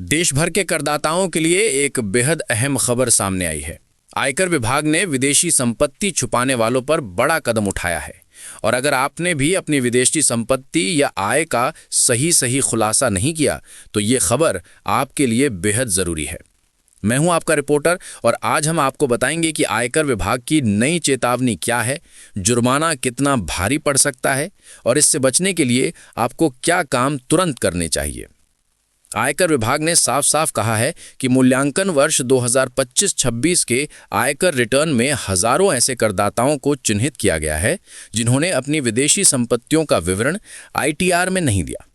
देश भर के करदाताओं के लिए एक बेहद अहम खबर सामने आई है। आयकर विभाग ने विदेशी संपत्ति छुपाने वालों पर बड़ा कदम उठाया है। और अगर आपने भी अपनी विदेशी संपत्ति या आय का सही खुलासा नहीं किया तो ये खबर आपके लिए बेहद ज़रूरी है। मैं हूं आपका रिपोर्टर और आज हम आपको बताएंगे कि आयकर विभाग की नई चेतावनी क्या है, जुर्माना कितना भारी पड़ सकता है और इससे बचने के लिए आपको क्या काम तुरंत करने चाहिए। आयकर विभाग ने साफ साफ कहा है कि मूल्यांकन वर्ष 2025-26 के आयकर रिटर्न में हजारों ऐसे करदाताओं को चिन्हित किया गया है जिन्होंने अपनी विदेशी संपत्तियों का विवरण आईटीआर में नहीं दिया।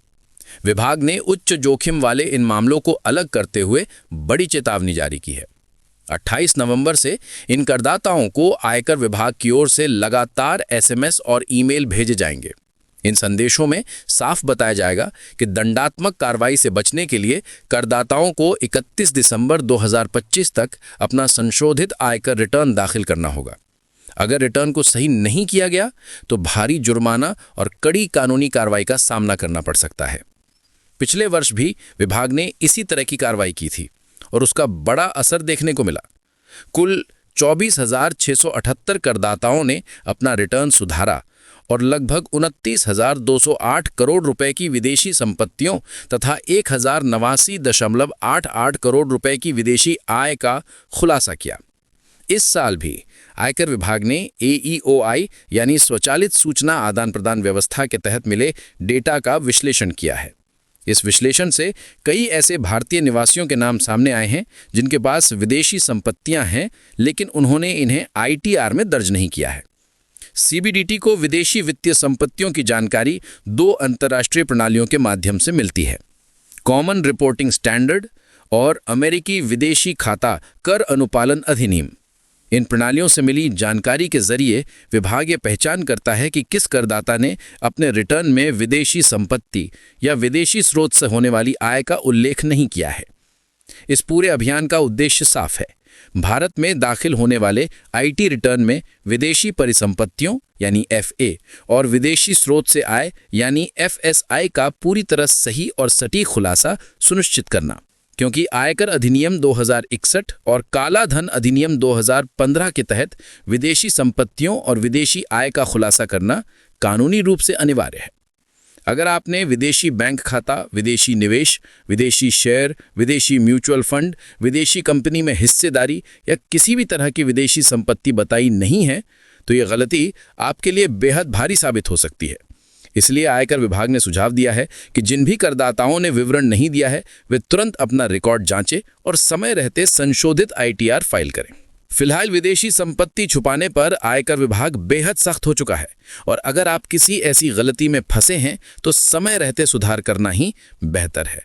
विभाग ने उच्च जोखिम वाले इन मामलों को अलग करते हुए बड़ी चेतावनी जारी की है। 28 नवंबर से इन करदाताओं को आयकर विभाग की ओर से लगातार एसएमएस और ईमेल भेजे जाएंगे। इन संदेशों में साफ बताया जाएगा कि दंडात्मक कार्रवाई से बचने के लिए करदाताओं को 31 दिसंबर 2025 तक अपना संशोधित आयकर रिटर्न दाखिल करना होगा। अगर रिटर्न को सही नहीं किया गया तो भारी जुर्माना और कड़ी कानूनी कार्रवाई का सामना करना पड़ सकता है। पिछले वर्ष भी विभाग ने इसी तरह की कार्रवाई की थी और उसका बड़ा असर देखने को मिला। कुल 24,678 करदाताओं ने अपना रिटर्न सुधारा और लगभग 29,208 करोड़ रुपए की विदेशी संपत्तियों तथा 1,089.88 करोड़ रुपए की विदेशी आय का खुलासा किया। इस साल भी आयकर विभाग ने AEOI यानी स्वचालित सूचना आदान प्रदान व्यवस्था के तहत मिले डेटा का विश्लेषण किया है। इस विश्लेषण से कई ऐसे भारतीय निवासियों के नाम सामने आए हैं जिनके पास विदेशी संपत्तियां हैं लेकिन उन्होंने इन्हें ITR में दर्ज नहीं किया है। CBDT को विदेशी वित्तीय संपत्तियों की जानकारी 2 अंतर्राष्ट्रीय प्रणालियों के माध्यम से मिलती है, कॉमन रिपोर्टिंग स्टैंडर्ड और अमेरिकी विदेशी खाता कर अनुपालन अधिनियम। इन प्रणालियों से मिली जानकारी के जरिए विभाग ये पहचान करता है कि किस करदाता ने अपने रिटर्न में विदेशी संपत्ति या विदेशी स्रोत से होने वाली आय का उल्लेख नहीं किया है। इस पूरे अभियान का उद्देश्य साफ है, भारत में दाखिल होने वाले IT रिटर्न में विदेशी परिसंपत्तियों यानी FA और विदेशी स्रोत से आय यानी FSI का पूरी तरह सही और सटीक खुलासा सुनिश्चित करना, क्योंकि आयकर अधिनियम 2061 और काला धन अधिनियम 2015 के तहत विदेशी संपत्तियों और विदेशी आय का खुलासा करना कानूनी रूप से अनिवार्य है। अगर आपने विदेशी बैंक खाता, विदेशी निवेश, विदेशी शेयर, विदेशी म्यूचुअल फंड, विदेशी कंपनी में हिस्सेदारी या किसी भी तरह की विदेशी संपत्ति बताई नहीं है तो ये गलती आपके लिए बेहद भारी साबित हो सकती है। इसलिए आयकर विभाग ने सुझाव दिया है कि जिन भी करदाताओं ने विवरण नहीं दिया है वे तुरंत अपना रिकॉर्ड जांचें और समय रहते संशोधित ITR फाइल करें। फिलहाल विदेशी संपत्ति छुपाने पर आयकर विभाग बेहद सख्त हो चुका है और अगर आप किसी ऐसी गलती में फंसे हैं तो समय रहते सुधार करना ही बेहतर है।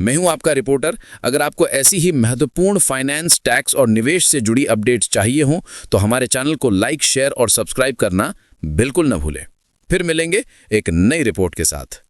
मैं हूं आपका रिपोर्टर। अगर आपको ऐसी ही महत्वपूर्ण फाइनेंस, टैक्स और निवेश से जुड़ी अपडेट्स चाहिए हों तो हमारे चैनल को लाइक, शेयर और सब्सक्राइब करना बिल्कुल न भूलें। फिर मिलेंगे एक नई रिपोर्ट के साथ।